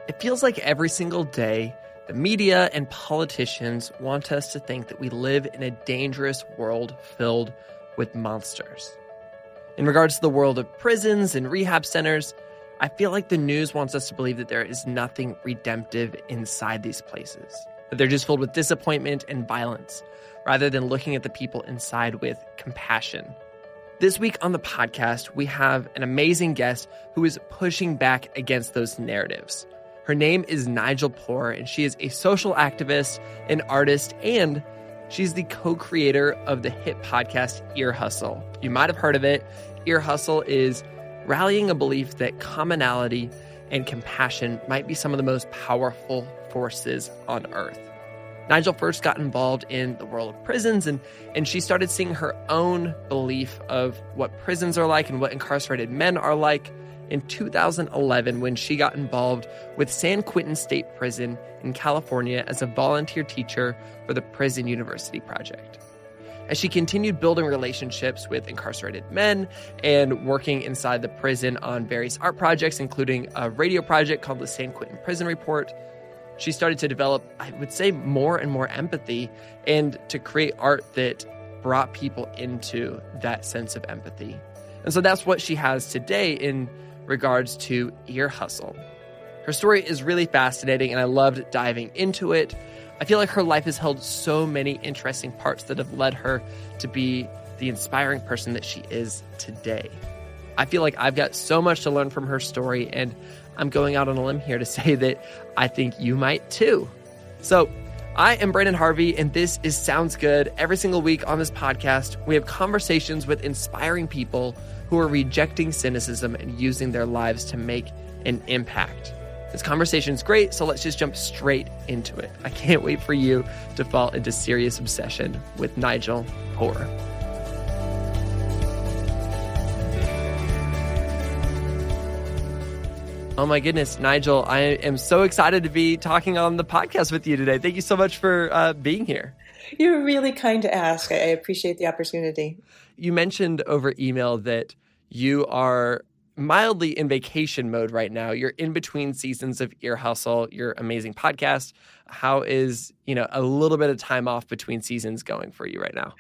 It feels like every single day, the media and politicians want us to think that we live in a dangerous world filled with monsters. In regards to the world of prisons and rehab centers, I feel like the news wants us to believe that there is nothing redemptive inside these places, that they're just filled with disappointment and violence, rather than looking at the people inside with compassion. This week on the podcast, we have an amazing guest who is pushing back against those narratives. Her name is Nigel Poor, and she is a social activist, an artist, and she's the co-creator of the hit podcast Ear Hustle. You might have heard of it. Ear Hustle is rallying a belief that commonality and compassion might be some of the most powerful forces on earth. Nigel first got involved in the world of prisons, and she started seeing her own belief of what prisons are like and what incarcerated men are like in 2011 when she got involved with San Quentin State Prison in California as a volunteer teacher for the Prison University Project. As she continued building relationships with incarcerated men and working inside the prison on various art projects, including a radio project called the San Quentin Prison Report, she started to develop, I would say, more and more empathy and to create art that brought people into that sense of empathy. And so that's what she has today in regards to Ear Hustle. Her story is really fascinating, and I loved diving into it. I feel like her life has held so many interesting parts that have led her to be the inspiring person that she is today. I feel like I've got so much to learn from her story, and I'm going out on a limb here to say that I think you might too. So I am Branden Harvey, and this is Sounds Good. Every single week on this podcast, we have conversations with inspiring people who are rejecting cynicism and using their lives to make an impact. This conversation is great, so let's just jump straight into it. I can't wait for you to fall into serious obsession with Nigel Poor. Oh my goodness, Nigel, I am so excited to be talking on the podcast with you today. Thank you so much for being here. You're really kind to ask. I appreciate the opportunity. You mentioned over email that you are mildly in vacation mode right now. You're in between seasons of Ear Hustle, your amazing podcast. How is, a little bit of time off between seasons going for you right now?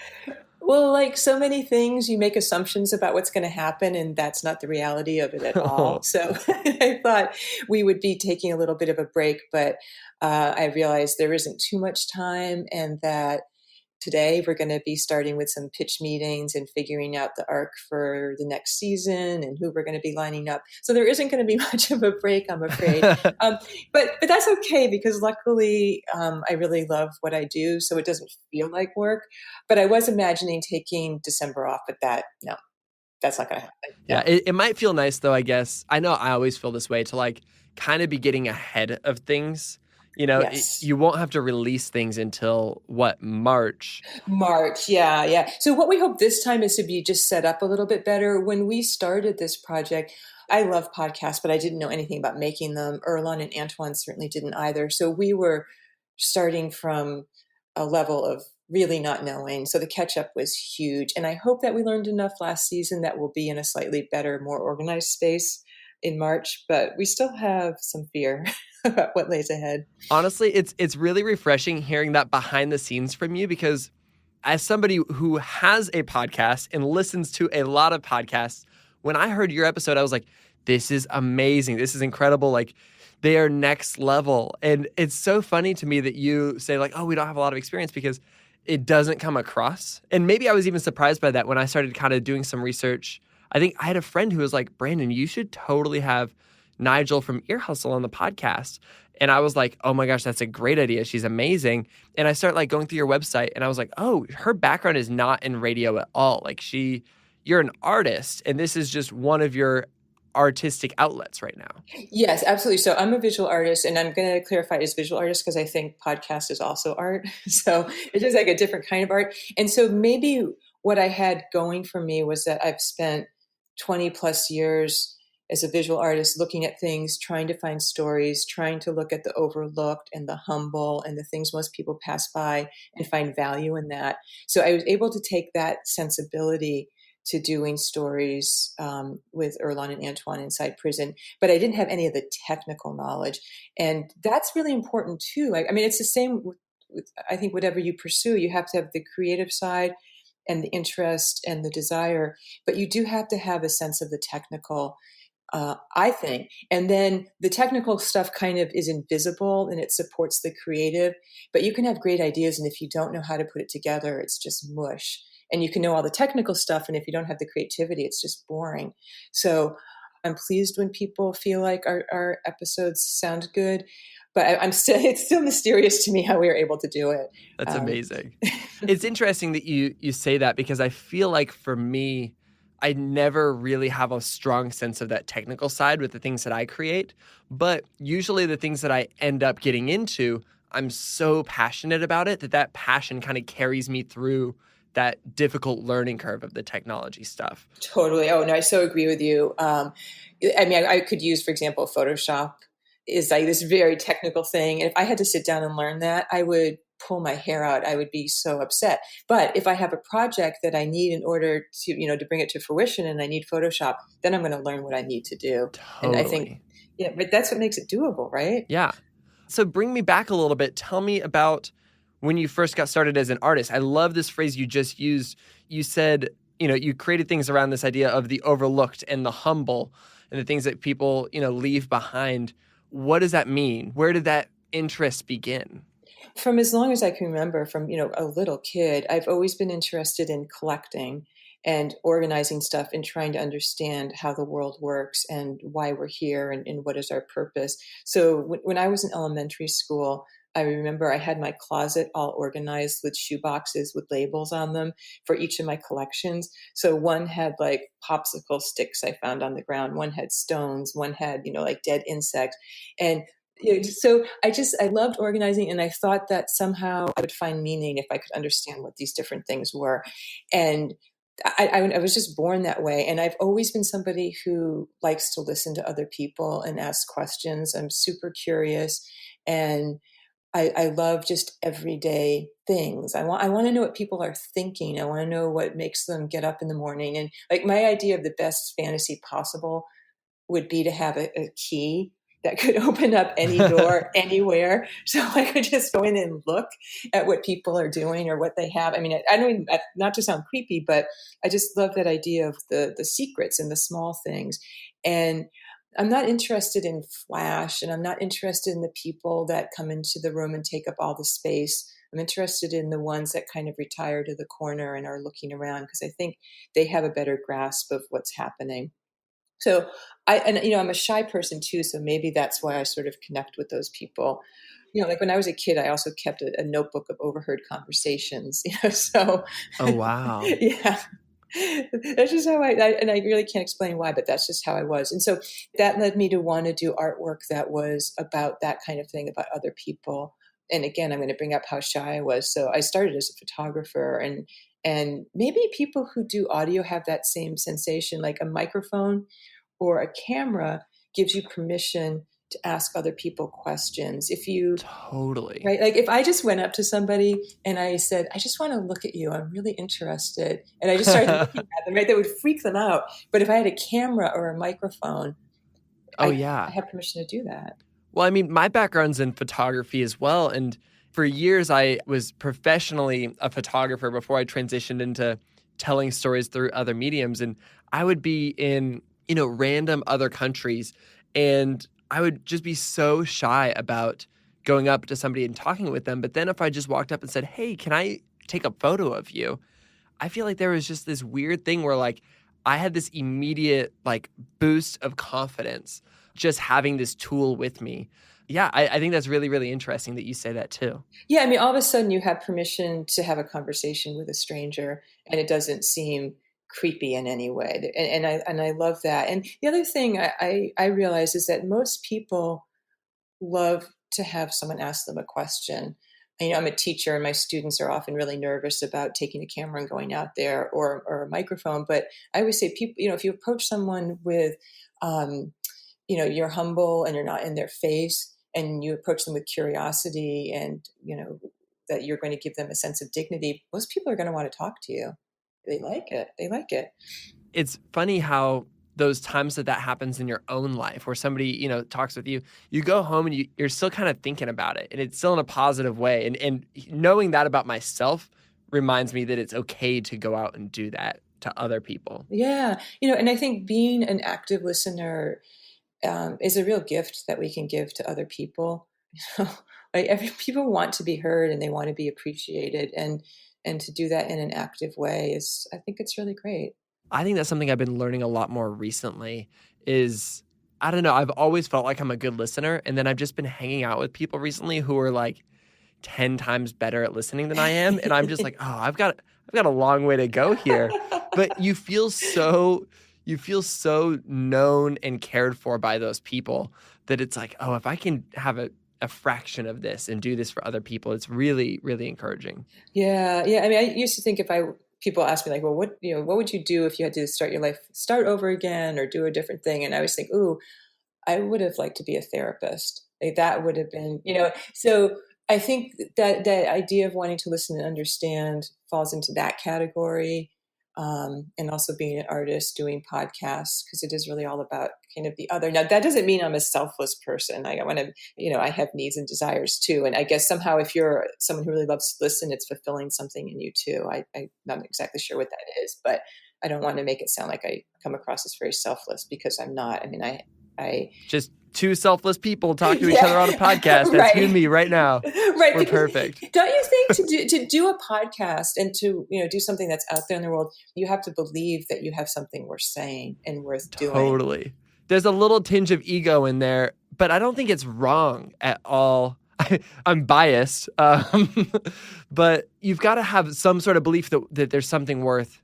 Well, like so many things, you make assumptions about what's going to happen, and that's not the reality of it at all. So I thought we would be taking a little bit of a break, but I realized there isn't too much time, and that today we're going to be starting with some pitch meetings and figuring out the arc for the next season and who we're going to be lining up. So there isn't going to be much of a break, I'm afraid. But that's okay, because luckily I really love what I do, so it doesn't feel like work. But I was imagining taking December off, but no, that's not going to happen. Yeah, it might feel nice though, I guess. I know I always feel this way, to kind of be getting ahead of things. Yes. You won't have to release things until March? March, yeah. So what we hope this time is to be just set up a little bit better. When we started this project, I love podcasts, but I didn't know anything about making them. Erlon and Antoine certainly didn't either. So we were starting from a level of really not knowing. So the catch up was huge. And I hope that we learned enough last season that we'll be in a slightly better, more organized space in March, but we still have some fear about what lays ahead. Honestly, it's really refreshing hearing that behind the scenes from you, because as somebody who has a podcast and listens to a lot of podcasts, when I heard your episode, I was like, this is amazing. This is incredible. They are next level. And it's so funny to me that you say oh, we don't have a lot of experience, because it doesn't come across. And maybe I was even surprised by that when I started kind of doing some research. I think I had a friend who was like, Branden, you should totally have Nigel from Ear Hustle on the podcast. And I was like, oh my gosh, that's a great idea. She's amazing. And I start going through your website, and I was like, oh, her background is not in radio at all. You're an artist, and this is just one of your artistic outlets right now. Yes, absolutely. So I'm a visual artist, and I'm going to clarify as visual artist because I think podcast is also art. So it's just a different kind of art. And so maybe what I had going for me was that I've spent 20 plus years as a visual artist looking at things, trying to find stories, trying to look at the overlooked and the humble and the things most people pass by and find value in that. So I was able to take that sensibility to doing stories with Erlon and Antoine inside prison, but I didn't have any of the technical knowledge. And that's really important too. I mean, it's the same with, I think, whatever you pursue, you have to have the creative side and the interest and the desire, but you do have to have a sense of the technical, I think. And then the technical stuff kind of is invisible and it supports the creative, but you can have great ideas. And if you don't know how to put it together, it's just mush. And you can know all the technical stuff. And if you don't have the creativity, it's just boring. So I'm pleased when people feel like our episodes sound good, but I'm still, it's still mysterious to me how we were able to do it. That's amazing. It's interesting that you say that, because I feel like for me, I never really have a strong sense of that technical side with the things that I create. But usually the things that I end up getting into, I'm so passionate about it that passion kind of carries me through that difficult learning curve of the technology stuff. Totally. Oh, no, I so agree with you. I mean, I could use, for example, Photoshop is like this very technical thing. And if I had to sit down and learn that, I would pull my hair out. I would be so upset. But if I have a project that I need in order to, to bring it to fruition and I need Photoshop, then I'm going to learn what I need to do. Totally. And I think, yeah, but that's what makes it doable, right? Yeah. So bring me back a little bit. Tell me about when you first got started as an artist. I love this phrase you just used. You said, you created things around this idea of the overlooked and the humble and the things that people, leave behind. What does that mean? Where did that interest begin? From as long as I can remember, from, a little kid, I've always been interested in collecting and organizing stuff and trying to understand how the world works and why we're here and what is our purpose. So when I was in elementary school, I remember I had my closet all organized with shoe boxes with labels on them for each of my collections. So one had like popsicle sticks I found on the ground, one had stones, one had, like dead insects. And so I loved organizing, and I thought that somehow I would find meaning if I could understand what these different things were. And I was just born that way. And I've always been somebody who likes to listen to other people and ask questions. I'm super curious, and I love just everyday things. I want to know what people are thinking. I want to know what makes them get up in the morning. And like my idea of the best fantasy possible would be to have a key that could open up any door anywhere. So I could just go in and look at what people are doing or what they have. I mean, I don't even, not to sound creepy, but I just love that idea of the secrets and the small things. And I'm not interested in flash, and I'm not interested in the people that come into the room and take up all the space. I'm interested in the ones that kind of retire to the corner and are looking around, because I think they have a better grasp of what's happening. So I'm a shy person too, so maybe that's why I sort of connect with those people. Like when I was a kid, I also kept a notebook of overheard conversations. So Oh, wow. yeah, that's just how and I really can't explain why, but that's just how I was. And so that led me to want to do artwork that was about that kind of thing, about other people. And again, I'm going to bring up how shy I was. So I started as a photographer, and maybe people who do audio have that same sensation, like a microphone or a camera gives you permission to ask other people questions. If you Totally. Right, like if I just went up to somebody and I said, I just want to look at you, I'm really interested, and I just started looking at them, right, that would freak them out. But if I had a camera or a microphone, I have permission to do that. Well, I mean, my background's in photography as well. And for years, I was professionally a photographer before I transitioned into telling stories through other mediums. And I would be in, random other countries. And I would just be so shy about going up to somebody and talking with them. But then if I just walked up and said, hey, can I take a photo of you? I feel like there was just this weird thing where like I had this immediate like boost of confidence just having this tool with me. Yeah, I think that's really, really interesting that you say that too. Yeah, I mean, all of a sudden you have permission to have a conversation with a stranger, and it doesn't seem creepy in any way. And I love that. And the other thing I realize is that most people love to have someone ask them a question. I'm a teacher, and my students are often really nervous about taking a camera and going out there, or a microphone. But I always say, people, if you approach someone with, you're humble and you're not in their face, and you approach them with curiosity, and that you're going to give them a sense of dignity, most people are going to want to talk to you. they like it. They like it. It's funny how those times that happens in your own life where somebody, talks with you, you go home and you're still kind of thinking about it and it's still in a positive way. And knowing that about myself reminds me that it's okay to go out and do that to other people. Yeah. And I think being an active listener is a real gift that we can give to other people. Like people want to be heard and they want to be appreciated, and to do that in an active way I think it's really great. I think that's something I've been learning a lot more recently is, I don't know, I've always felt like I'm a good listener. And then I've just been hanging out with people recently who are like 10 times better at listening than I am. And I'm just like, oh, I've got a long way to go here. But you feel so known and cared for by those people that it's like, oh, if I can have a fraction of this and do this for other people, it's really, really encouraging. Yeah. I mean, I used to think people ask me like, well, what would you do if you had to start over again or do a different thing? And I always think, ooh, I would have liked to be a therapist. Like that would have been, so I think that idea of wanting to listen and understand falls into that category. And also being an artist, doing podcasts, because it is really all about kind of the other. Now, that doesn't mean I'm a selfless person. I want to, I have needs and desires too. And I guess somehow if you're someone who really loves to listen, it's fulfilling something in you too. I'm not exactly sure what that is, but I don't want to make it sound like I come across as very selfless, because I'm not. I mean, I just two selfless people talking to each other on a podcast. That's right. You and me right now. Right. We're perfect. Don't you think to do a podcast and to, do something that's out there in the world, you have to believe that you have something worth saying and worth doing? Totally. There's a little tinge of ego in there, but I don't think it's wrong at all. I'm biased, but you've got to have some sort of belief that there's something worth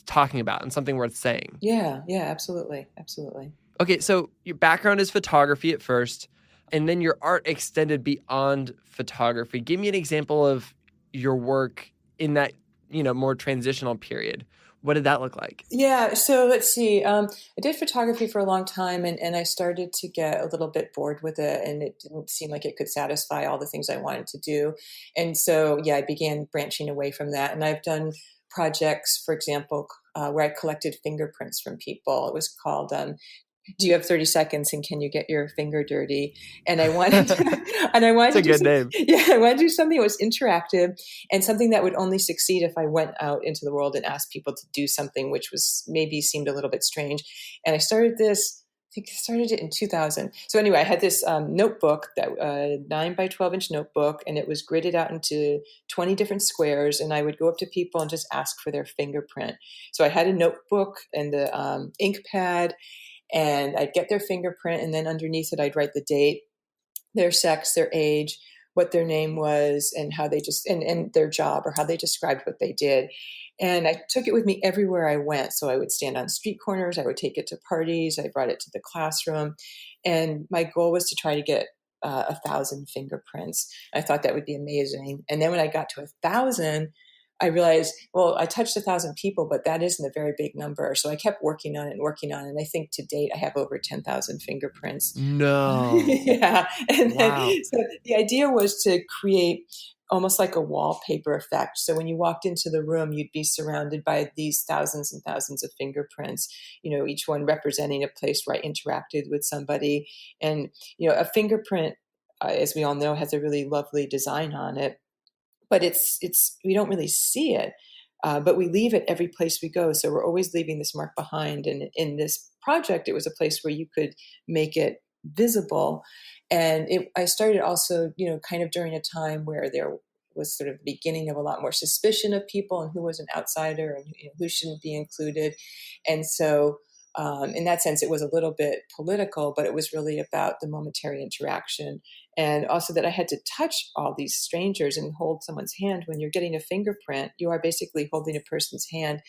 talking about and something worth saying. Yeah, absolutely. Absolutely. Okay, so your background is photography at first, and then your art extended beyond photography. Give me an example of your work in that, more transitional period. What did that look like? Yeah, so let's see. I did photography for a long time, and I started to get a little bit bored with it, and it didn't seem like it could satisfy all the things I wanted to do. And so, I began branching away from that. And I've done projects, for example, where I collected fingerprints from people. It was called Do you have 30 seconds and can you get your finger dirty? And I wanted That's a good name. Yeah, I wanted to do something that was interactive and something that would only succeed if I went out into the world and asked people to do something, which was maybe seemed a little bit strange. And I started it in 2000. So anyway, I had this notebook, that 9 by 12 inch notebook, and it was gridded out into 20 different squares. And I would go up to people and just ask for their fingerprint. So I had a notebook and the ink pad, and I'd get their fingerprint, and then underneath it, I'd write the date, their sex, their age, what their name was, and how they and their job, or how they described what they did. And I took it with me everywhere I went. So I would stand on street corners. I would take it to parties. I brought it to the classroom. And my goal was to try to get 1,000 fingerprints. I thought that would be amazing. And then when I got to 1,000, I realized, well, I touched 1,000 people, but that isn't a very big number. So I kept working on it. And I think to date, I have over 10,000 fingerprints. No. Yeah. And wow. Then, so the idea was to create almost like a wallpaper effect. So when you walked into the room, you'd be surrounded by these thousands and thousands of fingerprints, each one representing a place where I interacted with somebody. And, a fingerprint, as we all know, has a really lovely design on it. But it's we don't really see it, but we leave it every place we go. So we're always leaving this mark behind. And in this project, it was a place where you could make it visible. And I started also, kind of during a time where there was sort of the beginning of a lot more suspicion of people and who was an outsider and who shouldn't be included. And so in that sense, it was a little bit political, but it was really about the momentary interaction. And also that I had to touch all these strangers and hold someone's hand. When you're getting a fingerprint, you are basically holding a person's hand.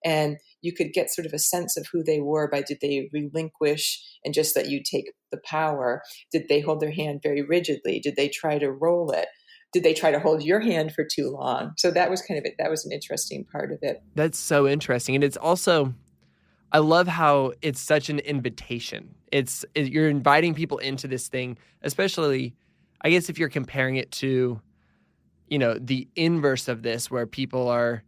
And you could get sort of a sense of who they were by, did they relinquish and just let you take the power? Did they hold their hand very rigidly? Did they try to roll it? Did they try to hold your hand for too long? So that was kind of it. That was an interesting part of it. That's so interesting. And it's also, I love how it's such an invitation. You're inviting people into this thing, especially, I guess, if you're comparing it to, the inverse of this, where people are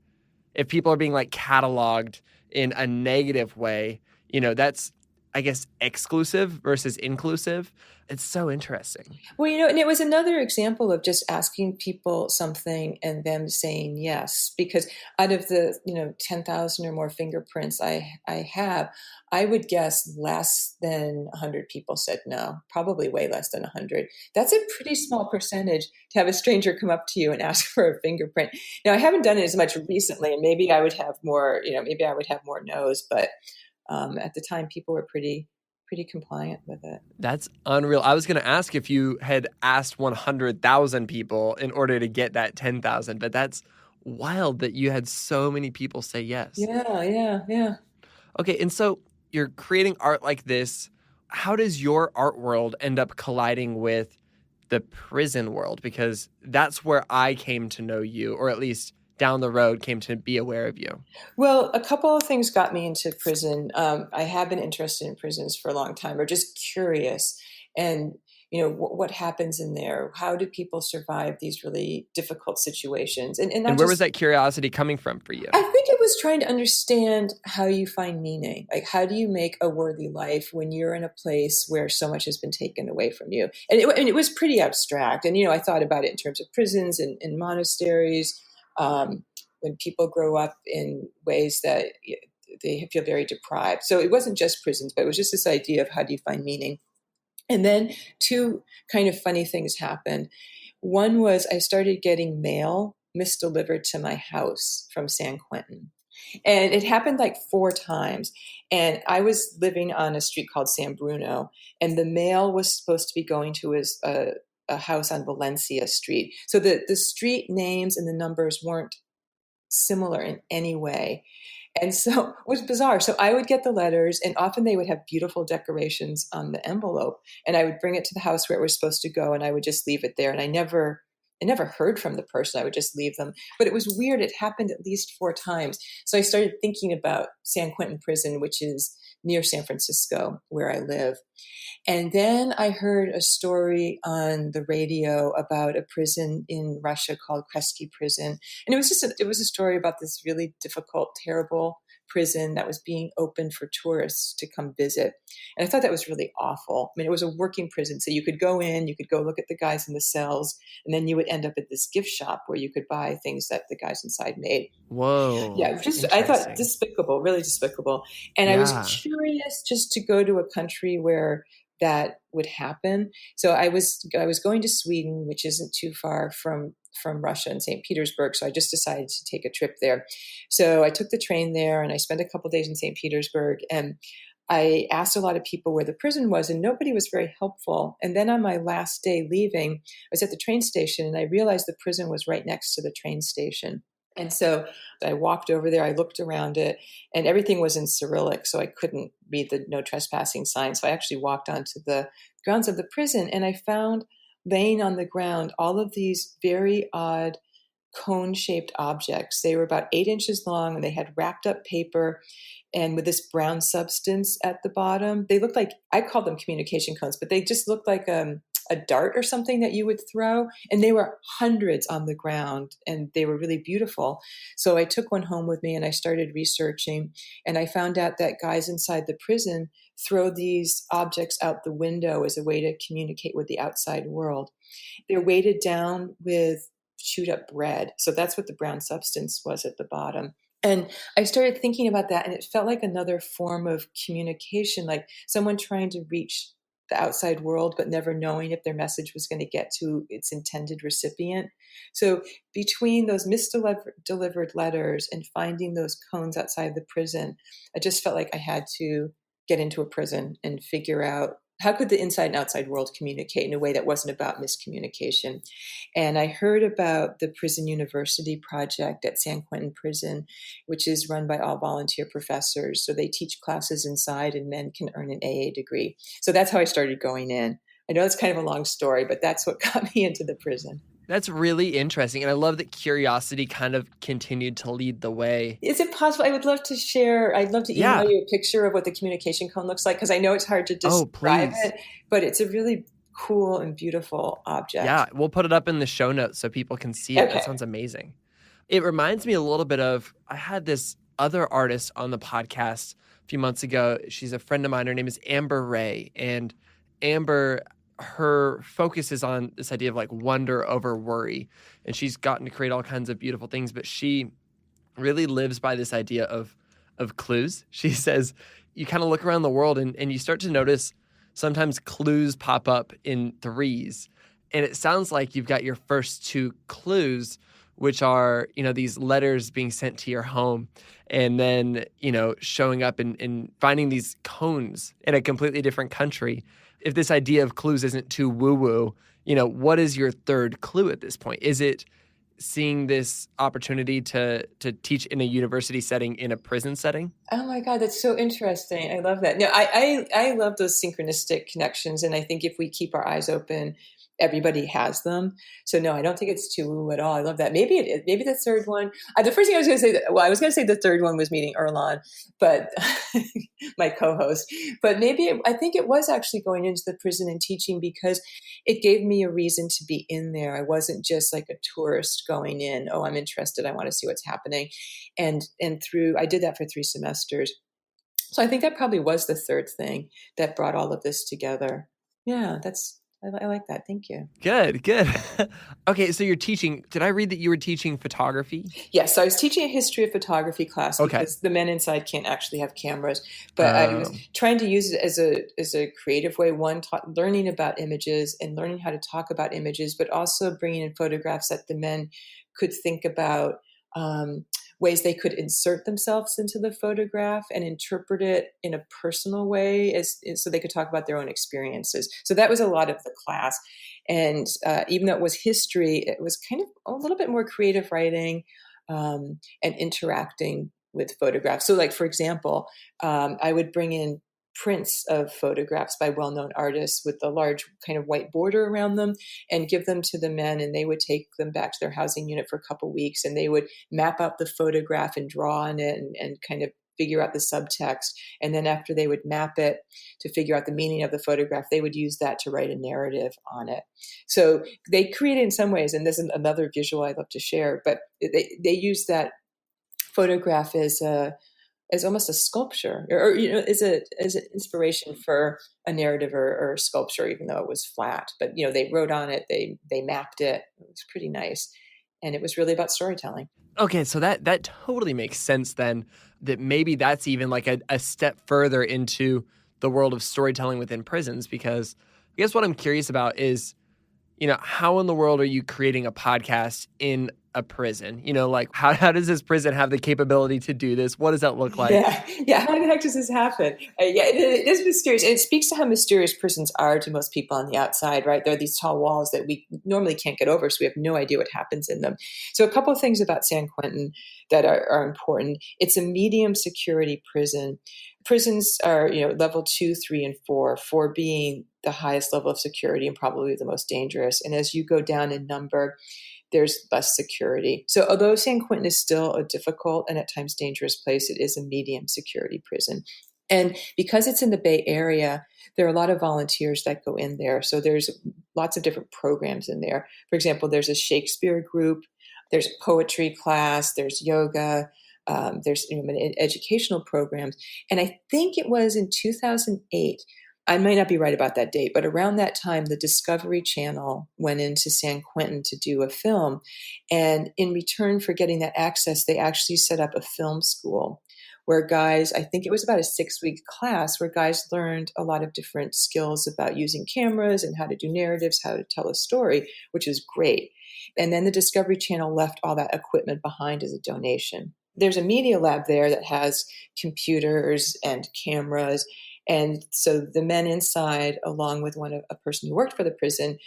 if people are being like cataloged in a negative way, that's, I guess, exclusive versus inclusive. It's so interesting. Well, and it was another example of just asking people something and them saying yes. Because out of the 10,000 or more fingerprints I have, I would guess less than 100 people said no. Probably way less than 100. That's a pretty small percentage to have a stranger come up to you and ask for a fingerprint. Now, I haven't done it as much recently, and maybe I would have more. Maybe I would have more no's. But at the time, people were pretty compliant with it. That's unreal. I was going to ask if you had asked 100,000 people in order to get that 10,000, but that's wild that you had so many people say yes. Yeah. Okay, and so you're creating art like this. How does your art world end up colliding with the prison world? Because that's where I came to know you, or at least down the road came to be aware of you. Well, a couple of things got me into prison. I have been interested in prisons for a long time, or just curious. And, what happens in there? How do people survive these really difficult situations? And where was that curiosity coming from for you? I think it was trying to understand how you find meaning. Like, how do you make a worthy life when you're in a place where so much has been taken away from you? And it was pretty abstract. And, I thought about it in terms of prisons and monasteries. When people grow up in ways that they feel very deprived. So it wasn't just prisons, but it was just this idea of how do you find meaning. And then two kind of funny things happened. One was I started getting mail misdelivered to my house from San Quentin. And it happened like 4 times. And I was living on a street called San Bruno, and the mail was supposed to be going to a house on Valencia Street. So the street names and the numbers weren't similar in any way. And so it was bizarre. So I would get the letters, and often they would have beautiful decorations on the envelope. And I would bring it to the house where it was supposed to go, and I would just leave it there. And I never heard from the person. I would just leave them. But it was weird. It happened at least 4 times. So I started thinking about San Quentin Prison, which is near San Francisco, where I live. And then I heard a story on the radio about a prison in Russia called Kresky Prison. And it was a story about this really difficult, terrible prison that was being opened for tourists to come visit. And I thought that was really awful. I mean, it was a working prison. So you could go in, you could go look at the guys in the cells, and then you would end up at this gift shop where you could buy things that the guys inside made. Whoa. Yeah, I thought despicable, really despicable. And I was curious just to go to a country where that would happen. So I was going to Sweden, which isn't too far from Russia and St. Petersburg. So I just decided to take a trip there. So I took the train there, and I spent a couple of days in St. Petersburg, and I asked a lot of people where the prison was, and nobody was very helpful. And then on my last day leaving, I was at the train station, and I realized the prison was right next to the train station. And so I walked over there, I looked around it, and everything was in Cyrillic, so I couldn't read the no trespassing sign. So I actually walked onto the grounds of the prison, and I found laying on the ground all of these very odd cone-shaped objects. They were about 8 inches long, and they had wrapped up paper and with this brown substance at the bottom. They looked like, I called them communication cones, but they just looked like a dart or something that you would throw. And they were hundreds on the ground, and they were really beautiful. So I took one home with me, and I started researching, and I found out that guys inside the prison throw these objects out the window as a way to communicate with the outside world. They're weighted down with chewed up bread. So that's what the brown substance was at the bottom. And I started thinking about that, and it felt like another form of communication, like someone trying to reach the outside world, but never knowing if their message was going to get to its intended recipient. So between those misdelivered letters and finding those cones outside the prison, I just felt like I had to get into a prison and figure out how could the inside and outside world communicate in a way that wasn't about miscommunication. And I heard about the Prison University project at San Quentin Prison, which is run by all volunteer professors. So they teach classes inside, and men can earn an AA degree. So that's how I started going in. I know it's kind of a long story, but that's what got me into the prison. That's really interesting. And I love that curiosity kind of continued to lead the way. Is it possible? I would love to share. I'd love to email you a picture of what the communication cone looks like, because I know it's hard to describe it, but it's a really cool and beautiful object. Yeah, we'll put it up in the show notes so people can see it. Okay. That sounds amazing. It reminds me a little bit of, I had this other artist on the podcast a few months ago. She's a friend of mine. Her name is Amber Ray. And Amber, her focus is on this idea of like wonder over worry. And she's gotten to create all kinds of beautiful things, but she really lives by this idea of clues. She says you kind of look around the world and you start to notice sometimes clues pop up in threes. And it sounds like you've got your first two clues, which are, these letters being sent to your home and then, showing up and finding these cones in a completely different country. If this idea of clues isn't too woo-woo, what is your third clue at this point? Is it seeing this opportunity to teach in a university setting, in a prison setting? Oh my God, that's so interesting. I love that. No, I love those synchronistic connections. And I think if we keep our eyes open, everybody has them. So no, I don't think it's too woo at all. I love that. Maybe maybe the third one. The first thing I was going to say, I was going to say the third one was meeting Erlan, but my co-host. But I think it was actually going into the prison and teaching because it gave me a reason to be in there. I wasn't just like a tourist going in. Oh, I'm interested. I want to see what's happening, and I did that for 3 semesters. So I think that probably was the third thing that brought all of this together. Yeah, I like that. Thank you. Good. Okay, so you're teaching. Did I read that you were teaching photography? Yes, so I was teaching a history of photography class because the men inside can't actually have cameras. But I was trying to use it as a creative way. One, learning about images and learning how to talk about images, but also bringing in photographs that the men could think about, ways they could insert themselves into the photograph and interpret it in a personal way so they could talk about their own experiences. So that was a lot of the class. And even though it was history, it was kind of a little bit more creative writing and interacting with photographs. So like, for example, I would bring in prints of photographs by well-known artists with a large kind of white border around them and give them to the men, and they would take them back to their housing unit for a couple of weeks, and they would map out the photograph and draw on it and kind of figure out the subtext. And then after they would map it to figure out the meaning of the photograph, they would use that to write a narrative on it. So they created in some ways, and this is another visual I'd love to share, but they use that photograph as almost a sculpture, or as an inspiration for a narrative or sculpture, even though it was flat. But they wrote on it, they mapped it. It was pretty nice, and it was really about storytelling. Okay, so that totally makes sense then. That maybe that's even like a step further into the world of storytelling within prisons. Because I guess what I'm curious about is, how in the world are you creating a podcast in a prison? Like how does this prison have the capability to do this? What does that look like? Yeah. How the heck does this happen? It is mysterious. And it speaks to how mysterious prisons are to most people on the outside, right? There are these tall walls that we normally can't get over, so we have no idea what happens in them. So a couple of things about San Quentin that are important. It's a medium security prison. Prisons are, level 2, 3, and 4, 4 being the highest level of security and probably the most dangerous. And as you go down in number, there's less security. So although San Quentin is still a difficult and at times dangerous place, it is a medium security prison. And because it's in the Bay Area, there are a lot of volunteers that go in there. So there's lots of different programs in there. For example, there's a Shakespeare group, there's a poetry class, there's yoga, there's educational programs. And I think it was in 2008, I might not be right about that date, but around that time, the Discovery Channel went into San Quentin to do a film. And in return for getting that access, they actually set up a film school where guys, I think it was about a 6-week class where guys learned a lot of different skills about using cameras and how to do narratives, how to tell a story, which is great. And then the Discovery Channel left all that equipment behind as a donation. There's a media lab there that has computers and cameras. And so the men inside, along with a person who worked for the prison,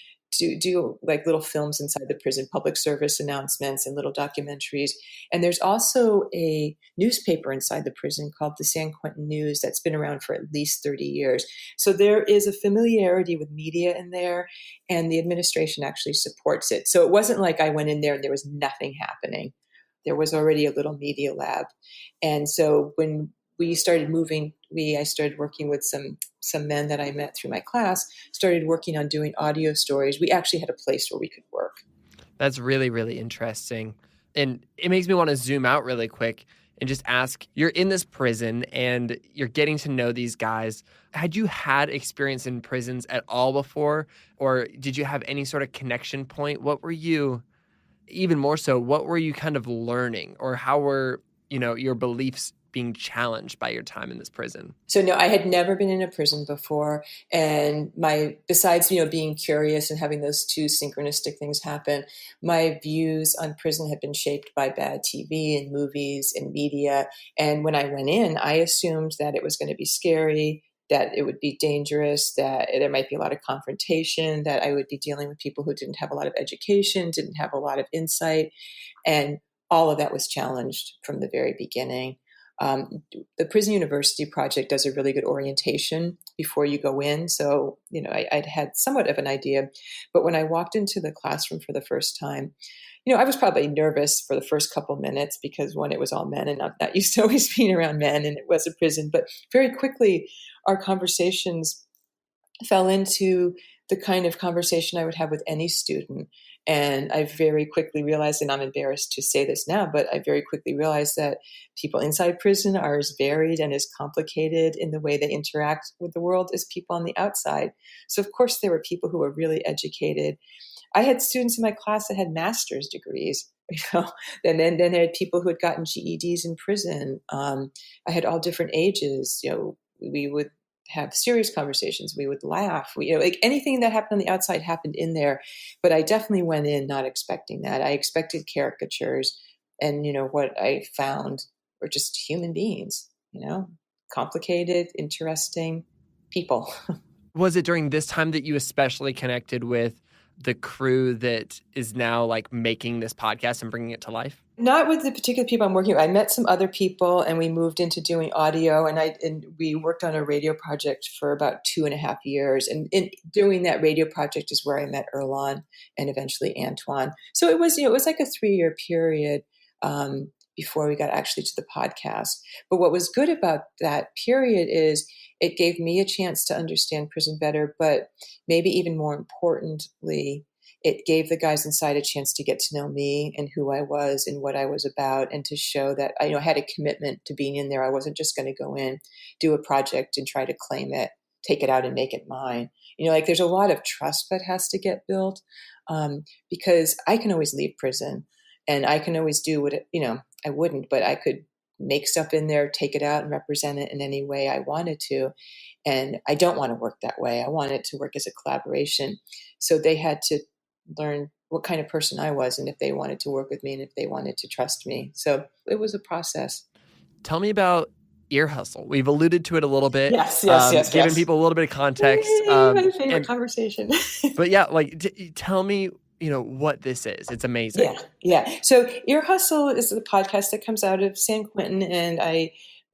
do like little films inside the prison, public service announcements and little documentaries. And there's also a newspaper inside the prison called the San Quentin News that's been around for at least 30 years. So there is a familiarity with media in there, and the administration actually supports it. So it wasn't like I went in there and there was nothing happening. There was already a little media lab. And so when we started moving, I started working with some men that I met through my class, started working on doing audio stories. We actually had a place where we could work. That's really, really interesting. And it makes me want to zoom out really quick and just ask, you're in this prison and you're getting to know these guys. Had you had experience in prisons at all before? Or did you have any sort of connection point? What were you, even more so, what were you kind of learning? Or how were, your beliefs being challenged by your time in this prison? So no, I had never been in a prison before. And besides, being curious and having those two synchronistic things happen, my views on prison had been shaped by bad TV and movies and media. And when I went in, I assumed that it was going to be scary, that it would be dangerous, that there might be a lot of confrontation, that I would be dealing with people who didn't have a lot of education, didn't have a lot of insight. And all of that was challenged from the very beginning. The Prison University Project does a really good orientation before you go in. So, I'd had somewhat of an idea. But when I walked into the classroom for the first time, I was probably nervous for the first couple minutes because, one, it was all men and I'm not used to always being around men, and it was a prison. But very quickly, our conversations fell into the kind of conversation I would have with any student. And I very quickly realized, and I'm embarrassed to say this now, but I very quickly realized that people inside prison are as varied and as complicated in the way they interact with the world as people on the outside. So of course there were people who were really educated. I had students in my class that had master's degrees, and then there had people who had gotten GEDs in prison. I had all different ages. We would have serious conversations. We would laugh. Like anything that happened on the outside happened in there. But I definitely went in not expecting that. I expected caricatures, and what I found were just human beings. Complicated, interesting people. Was it during this time that you especially connected with the crew that is now like making this podcast and bringing it to life? Not with the particular people I'm working with. I met some other people and we moved into doing audio, and we worked on a radio project for about 2.5 years. And in doing that radio project is where I met Erlon and eventually Antoine. So it was like a 3-year period before we got actually to the podcast. But what was good about that period is it gave me a chance to understand prison better, but maybe even more importantly, it gave the guys inside a chance to get to know me and who I was and what I was about, and to show that I had a commitment to being in there. I wasn't just going to go in, do a project and try to claim it, take it out and make it mine. There's a lot of trust that has to get built, because I can always leave prison and I can always do what, I wouldn't, but I could make stuff in there, take it out and represent it in any way I wanted to. And I don't want to work that way. I want it to work as a collaboration. So they had to learn what kind of person I was and if they wanted to work with me and if they wanted to trust me. So it was a process. Tell me about Ear Hustle. We've alluded to it a little bit. Yes. Giving people a little bit of context. My favorite conversation. But yeah, tell me, what this is. It's amazing. Yeah. So Ear Hustle is the podcast that comes out of San Quentin, and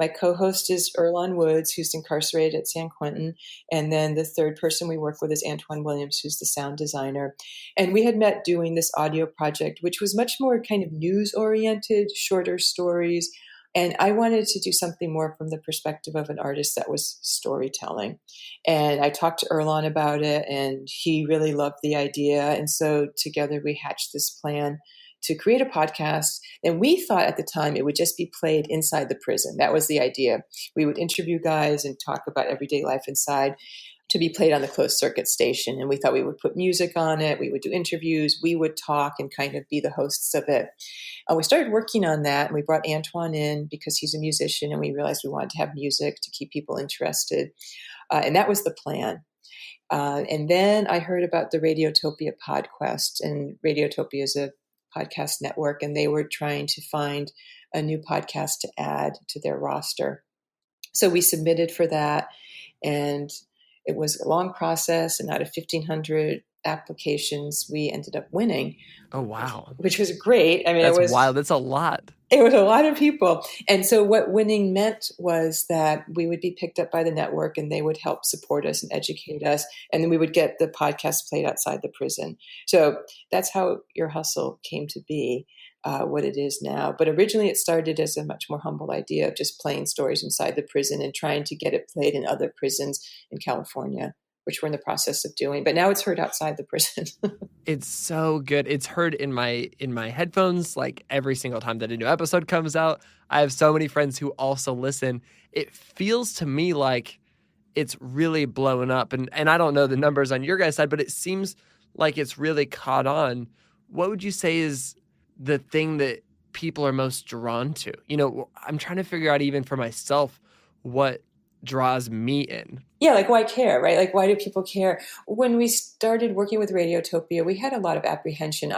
my co-host is Erlon Woods, who's incarcerated at San Quentin. And then the third person we work with is Antoine Williams, who's the sound designer. And we had met doing this audio project, which was much more kind of news-oriented, shorter stories. And I wanted to do something more from the perspective of an artist that was storytelling. And I talked to Erlon about it, and he really loved the idea. And so together we hatched this plan to create a podcast. And we thought at the time it would just be played inside the prison. That was the idea. We would interview guys and talk about everyday life inside, to be played on the closed circuit station. And we thought we would put music on it. We would do interviews. We would talk and kind of be the hosts of it. We started working on that, and we brought Antoine in because he's a musician, and we realized we wanted to have music to keep people interested. And that was the plan. And then I heard about the Radiotopia PodQuest, and Radiotopia is a podcast network, and they were trying to find a new podcast to add to their roster. So we submitted for that, and it was a long process, and out of 1,500 applications, we ended up winning. Oh, wow. Which was great. I mean, That's wild. That's a lot. It was a lot of people. And so what winning meant was that we would be picked up by the network, and they would help support us and educate us. And then we would get the podcast played outside the prison. So that's how Ear Hustle came to be what it is now. But originally it started as a much more humble idea of just playing stories inside the prison and trying to get it played in other prisons in California. which we're in the process of doing. But now it's heard outside the prison. It's so good. It's heard in my headphones like every single time that a new episode comes out. I have so many friends who also listen. It feels to me like it's really blown up. And I don't know the numbers on your guys' side, but it seems like it's really caught on. What would you say is the thing that people are most drawn to? You know, I'm trying to figure out even for myself what draws me in. Yeah, like why care, right? Like why do people care? When we started working with Radiotopia, we had a lot of apprehension.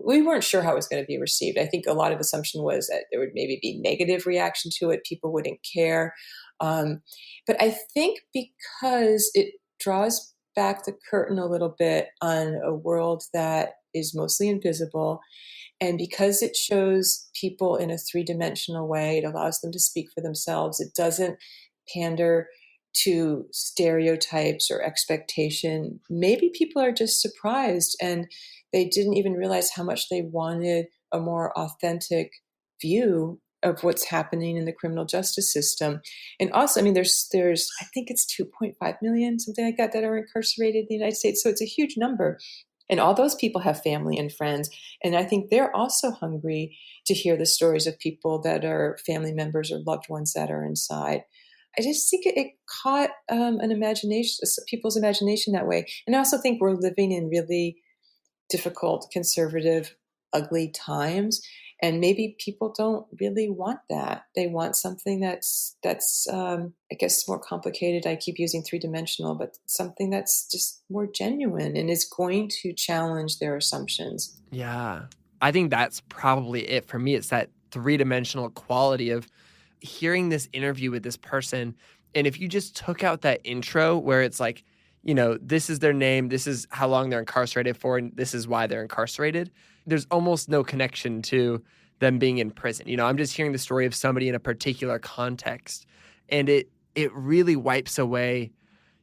We weren't sure how it was going to be received. I think a lot of assumption was that there would maybe be negative reaction to it. People wouldn't care. But I think because it draws back the curtain a little bit on a world that is mostly invisible, and because it shows people in a three-dimensional way, it allows them to speak for themselves. It doesn't pander to stereotypes or expectation. Maybe people are just surprised and they didn't even realize how much they wanted a more authentic view of what's happening in the criminal justice system. And also, I mean, there's I think it's 2.5 million, something like that, that are incarcerated in the United States. So it's a huge number. And all those people have family and friends. And I think they're also hungry to hear the stories of people that are family members or loved ones that are inside. I just think it caught an imagination, people's imagination that way. And I also think we're living in really difficult, conservative, ugly times. And maybe people don't really want that. They want something that's I guess more complicated. I keep using three-dimensional, but something that's just more genuine and is going to challenge their assumptions. Yeah. I think that's probably it for me. It's that three-dimensional quality of hearing this interview with this person. And if you just took out that intro where it's like, you know, this is their name, this is how long they're incarcerated for, and this is why they're incarcerated, there's almost no connection to them being in prison. You know, I'm just hearing the story of somebody in a particular context. And it really wipes away,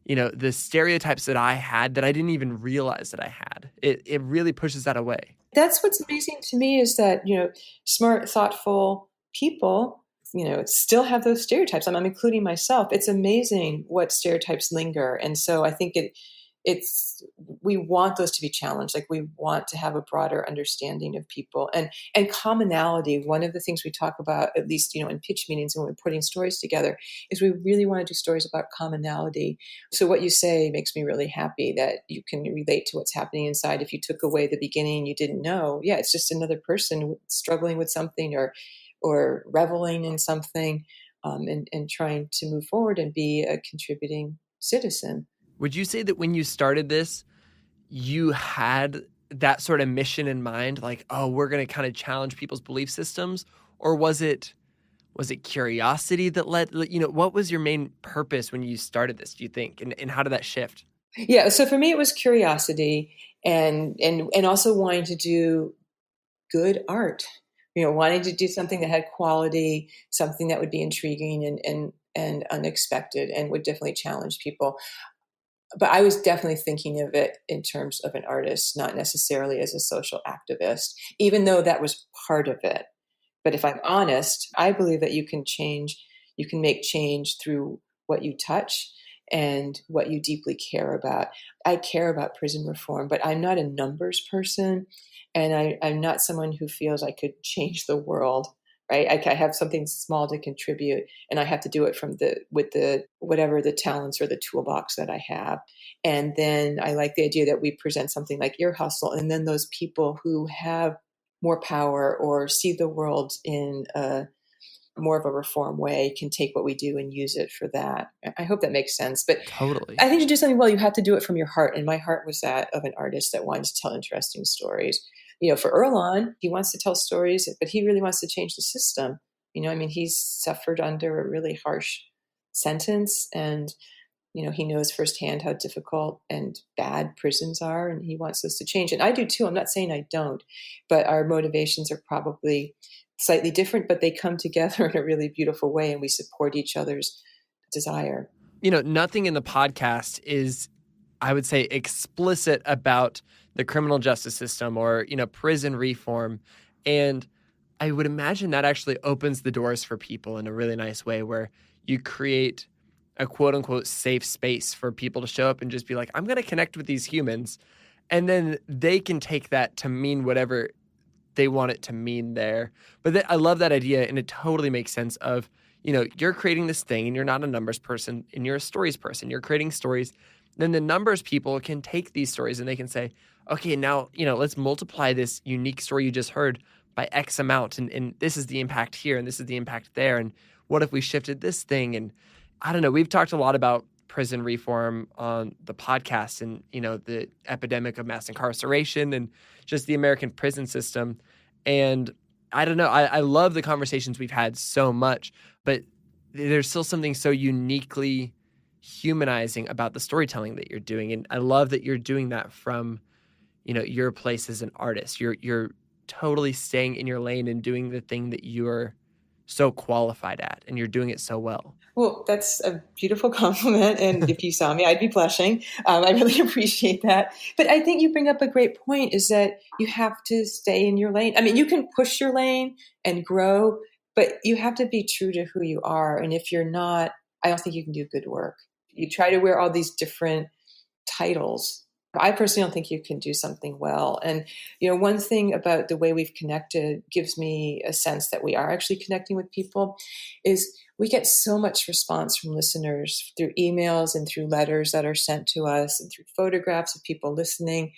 you know, the stereotypes that I had that I didn't even realize that I had. It really pushes that away. That's what's amazing to me is that, you know, smart, thoughtful people, you know, still have those stereotypes. I'm including myself. It's amazing what stereotypes linger. And so I think we want those to be challenged. Like we want to have a broader understanding of people and commonality. One of the things we talk about, at least, you know, in pitch meetings when we're putting stories together, is we really want to do stories about commonality. So what you say makes me really happy that you can relate to what's happening inside. If you took away the beginning, you didn't know. Yeah, it's just another person struggling with something or reveling in something, and trying to move forward and be a contributing citizen. Would you say that when you started this, you had that sort of mission in mind, like, oh, we're going to kind of challenge people's belief systems? Or was it curiosity that led, you know, what was your main purpose when you started this, do you think? And how did that shift? Yeah, so for me, it was curiosity and also wanting to do good art. You know, wanting to do something that had quality, something that would be intriguing and unexpected and would definitely challenge people. But I was definitely thinking of it in terms of an artist, not necessarily as a social activist, even though that was part of it. But if I'm honest, I believe that you can make change through what you touch and what you deeply care about. I care about prison reform, but I'm not a numbers person. And I'm not someone who feels I could change the world, right? I have something small to contribute, and I have to do it with whatever the talents or the toolbox that I have. And then I like the idea that we present something like Ear Hustle, and then those people who have more power or see the world in more of a reform way can take what we do and use it for that. I hope that makes sense. But Totally. I think to do something well, you have to do it from your heart. And my heart was that of an artist that wanted to tell interesting stories. You know, for Earlonne, he wants to tell stories, but he really wants to change the system. You know, I mean, he's suffered under a really harsh sentence, and, you know, he knows firsthand how difficult and bad prisons are, and he wants us to change. And I do too. I'm not saying I don't, but our motivations are probably slightly different, but they come together in a really beautiful way, and we support each other's desire. You know, nothing in the podcast is, I would say, explicit about the criminal justice system or, you know, prison reform. And I would imagine that actually opens the doors for people in a really nice way, where you create a quote unquote safe space for people to show up and just be like, I'm going to connect with these humans. And then they can take that to mean whatever they want it to mean there. But I love that idea, and it totally makes sense of, you're creating this thing and you're not a numbers person and you're a stories person. You're creating stories. Then the numbers people can take these stories and they can say, okay, now, let's multiply this unique story you just heard by X amount. And this is the impact here and this is the impact there. And what if we shifted this thing? And I don't know, we've talked a lot about prison reform on the podcast and, the epidemic of mass incarceration and just the American prison system. And I don't know, I love the conversations we've had so much, but there's still something so uniquely humanizing about the storytelling that you're doing. And I love that you're doing that from, your place as an artist. You're totally staying in your lane and doing the thing that you're so qualified at, and you're doing it so well. Well, that's a beautiful compliment. And if you saw me, I'd be blushing. I really appreciate that. But I think you bring up a great point, is that you have to stay in your lane. I mean, you can push your lane and grow, but you have to be true to who you are. And if you're not, I don't think you can do good work. You try to wear all these different titles. I personally don't think you can do something well. And, one thing about the way we've connected gives me a sense that we are actually connecting with people is we get so much response from listeners through emails and through letters that are sent to us and through photographs of people listening.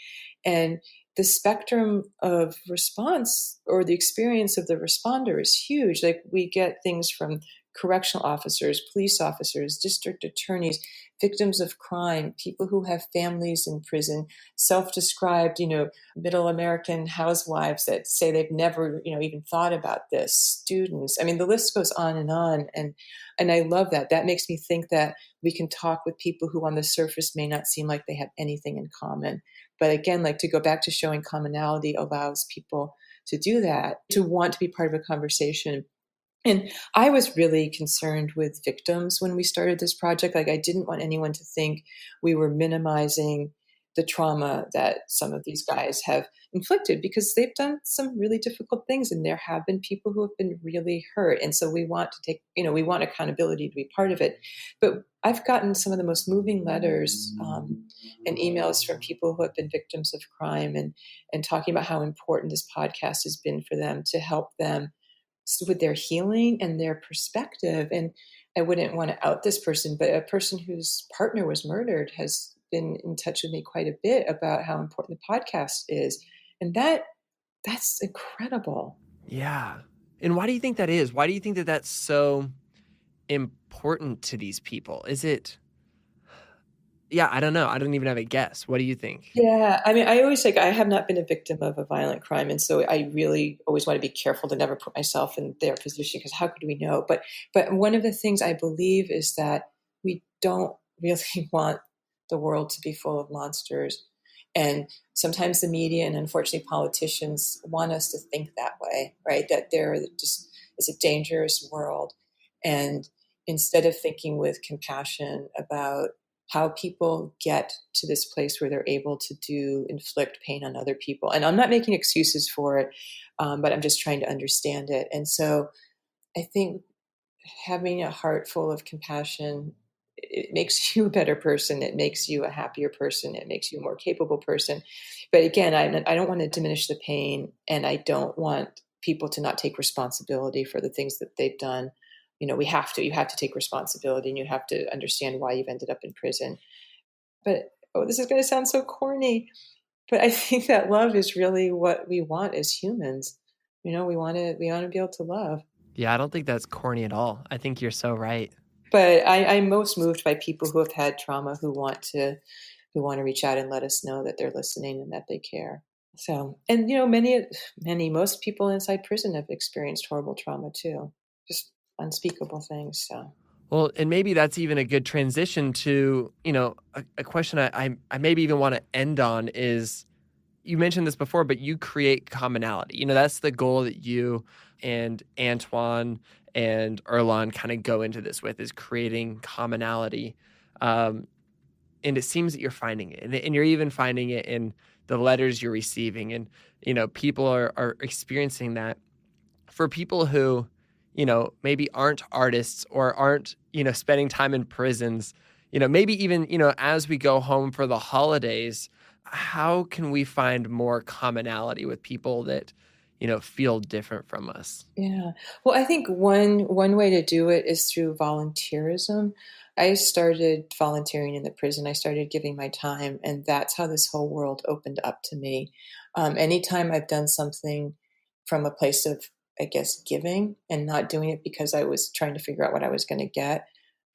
And the spectrum of response or the experience of the responder is huge. Like, we get things from correctional officers, police officers, district attorneys, victims of crime, people who have families in prison, self-described, middle American housewives that say they've never, even thought about this, students. I mean, the list goes on and on. And I love that. That makes me think that we can talk with people who on the surface may not seem like they have anything in common. But again, like, to go back to showing commonality allows people to do that, to want to be part of a conversation. And I was really concerned with victims when we started this project. Like, I didn't want anyone to think we were minimizing the trauma that some of these guys have inflicted, because they've done some really difficult things and there have been people who have been really hurt. And so we want to take, we want accountability to be part of it. But I've gotten some of the most moving letters and emails from people who have been victims of crime and talking about how important this podcast has been for them to help them with their healing and their perspective. And I wouldn't want to out this person, but a person whose partner was murdered has been in touch with me quite a bit about how important the podcast is. And that's incredible. Yeah. And why do you think that is? Why do you think that that's so important to these people? Is it... Yeah, I don't know. I don't even have a guess. What do you think? Yeah, I mean, I always say I have not been a victim of a violent crime. And so I really always want to be careful to never put myself in their position, because how could we know? But one of the things I believe is that we don't really want the world to be full of monsters. And sometimes the media and unfortunately politicians want us to think that way, right? That it's a dangerous world. And instead of thinking with compassion about how people get to this place where they're able to inflict pain on other people. And I'm not making excuses for it, but I'm just trying to understand it. And so I think having a heart full of compassion, it makes you a better person. It makes you a happier person. It makes you a more capable person. But again, I don't want to diminish the pain, and I don't want people to not take responsibility for the things that they've done. You have to take responsibility, and you have to understand why you've ended up in prison. But, this is going to sound so corny, but I think that love is really what we want as humans. We want to be able to love. Yeah, I don't think that's corny at all. I think you're so right. But I'm most moved by people who have had trauma, who want to reach out and let us know that they're listening and that they care. So, and most people inside prison have experienced horrible trauma too. Just unspeakable things. So, well, and maybe that's even a good transition to, a question I maybe even want to end on is, you mentioned this before, but you create commonality. That's the goal that you and Antoine and Erlon kind of go into this with, is creating commonality. And it seems that you're finding it, and you're even finding it in the letters you're receiving. And, people are experiencing that. For people who, maybe aren't artists or aren't, spending time in prisons, maybe even, as we go home for the holidays, how can we find more commonality with people that, feel different from us? Yeah. Well, I think one way to do it is through volunteerism. I started volunteering in the prison. I started giving my time, and that's how this whole world opened up to me. Anytime I've done something from a place of, I guess, giving and not doing it because I was trying to figure out what I was going to get,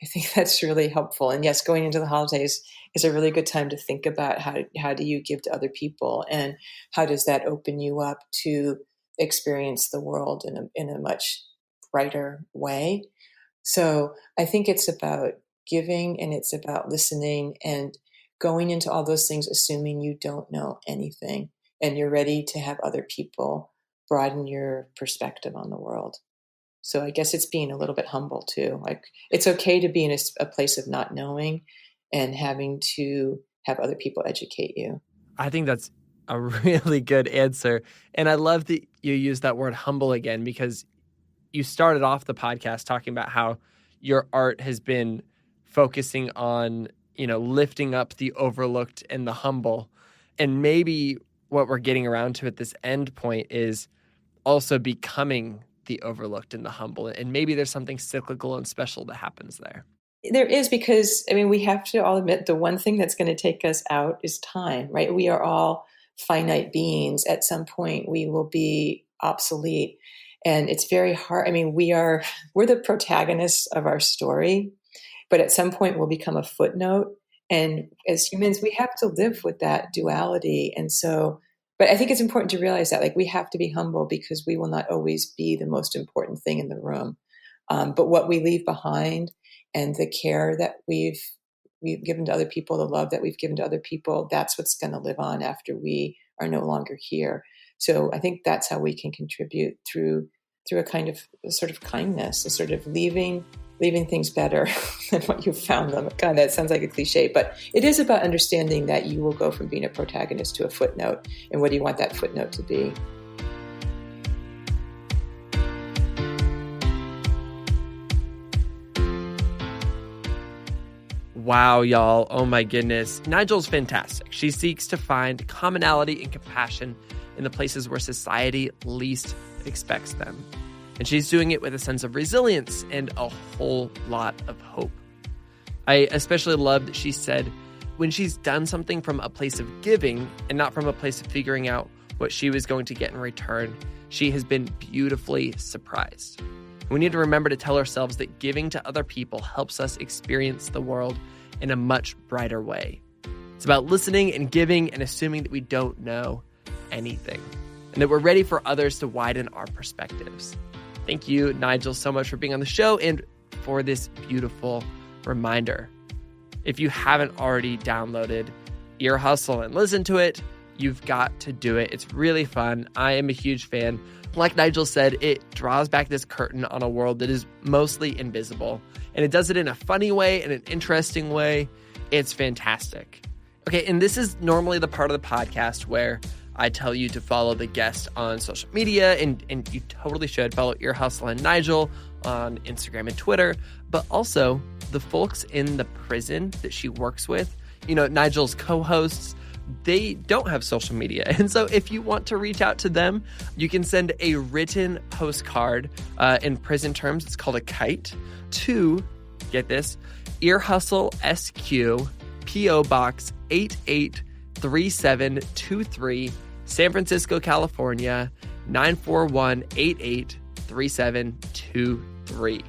I think that's really helpful. And yes, going into the holidays is a really good time to think about how do you give to other people, and how does that open you up to experience the world in a much brighter way. So I think it's about giving, and it's about listening and going into all those things assuming you don't know anything and you're ready to have other people broaden your perspective on the world. So I guess it's being a little bit humble too. Like, it's okay to be in a place of not knowing and having to have other people educate you. I think that's a really good answer. And I love that you use that word humble again, because you started off the podcast talking about how your art has been focusing on, lifting up the overlooked and the humble. And maybe what we're getting around to at this end point is also becoming the overlooked and the humble. And maybe there's something cyclical and special that happens there. There is, because, we have to all admit the one thing that's going to take us out is time, right? We are all finite beings. At some point, we will be obsolete. And it's very hard. We're the protagonists of our story, but at some point we'll become a footnote. And as humans, we have to live with that duality. And so, but I think it's important to realize that, we have to be humble, because we will not always be the most important thing in the room. But what we leave behind, and the care that we've given to other people, the love that we've given to other people, that's what's going to live on after we are no longer here. So I think that's how we can contribute through a kind of a sort of kindness, a sort of leaving things better than what you found them. God, that sounds like a cliche, but it is about understanding that you will go from being a protagonist to a footnote. And what do you want that footnote to be? Wow, y'all. Oh my goodness. Nigel's fantastic. She seeks to find commonality and compassion in the places where society least expects them. And she's doing it with a sense of resilience and a whole lot of hope. I especially love that she said when she's done something from a place of giving and not from a place of figuring out what she was going to get in return, she has been beautifully surprised. We need to remember to tell ourselves that giving to other people helps us experience the world in a much brighter way. It's about listening and giving and assuming that we don't know anything, and that we're ready for others to widen our perspectives. Thank you, Nigel, so much for being on the show and for this beautiful reminder. If you haven't already downloaded Ear Hustle and listened to it, you've got to do it. It's really fun. I am a huge fan. Like Nigel said, it draws back this curtain on a world that is mostly invisible. And it does it in a funny way, in an interesting way. It's fantastic. Okay, and this is normally the part of the podcast where I tell you to follow the guest on social media, and you totally should follow Ear Hustle and Nigel on Instagram and Twitter, but also the folks in the prison that she works with. Nigel's co-hosts, they don't have social media. And so if you want to reach out to them, you can send a written postcard in prison terms. It's called a kite to, get this, Ear Hustle SQ, P.O. Box 883723, San Francisco, California, 94188, 3723.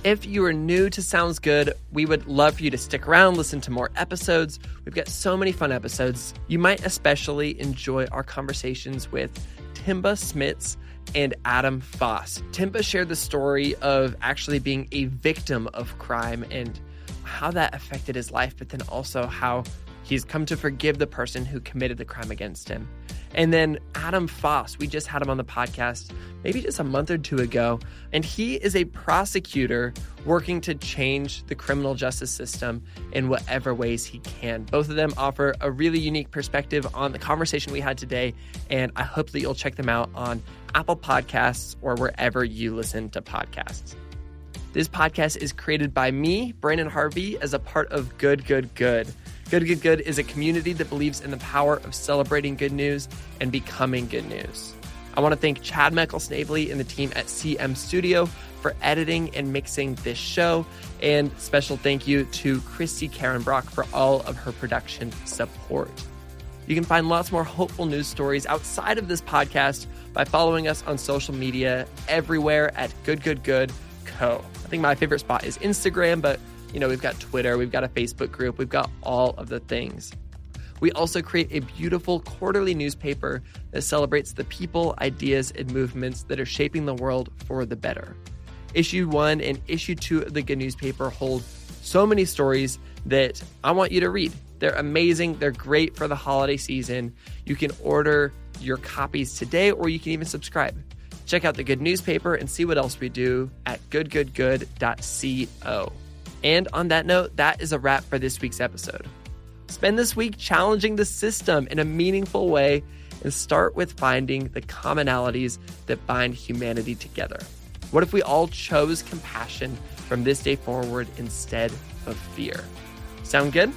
If you are new to Sounds Good, we would love for you to stick around, listen to more episodes. We've got so many fun episodes. You might especially enjoy our conversations with Timba Smits and Adam Foss. Timba shared the story of actually being a victim of crime and how that affected his life, but then also how He's come to forgive the person who committed the crime against him. And then Adam Foss, we just had him on the podcast maybe just a month or two ago, and he is a prosecutor working to change the criminal justice system in whatever ways he can. Both of them offer a really unique perspective on the conversation we had today, and I hope that you'll check them out on Apple Podcasts or wherever you listen to podcasts. This podcast is created by me, Branden Harvey, as a part of Good, Good, Good. Good, Good, Good is a community that believes in the power of celebrating good news and becoming good news. I want to thank Chad Meckle-Snavely and the team at CM Studio for editing and mixing this show, and special thank you to Christy Karen Brock for all of her production support. You can find lots more hopeful news stories outside of this podcast by following us on social media everywhere at Good, Good, Good Co. I think my favorite spot is Instagram, but we've got Twitter, we've got a Facebook group, we've got all of the things. We also create a beautiful quarterly newspaper that celebrates the people, ideas, and movements that are shaping the world for the better. Issue 1 and Issue 2 of the Good Newspaper hold so many stories that I want you to read. They're amazing. They're great for the holiday season. You can order your copies today, or you can even subscribe. Check out the Good Newspaper and see what else we do at goodgoodgood.co. And on that note, that is a wrap for this week's episode. Spend this week challenging the system in a meaningful way and start with finding the commonalities that bind humanity together. What if we all chose compassion from this day forward instead of fear? Sound good?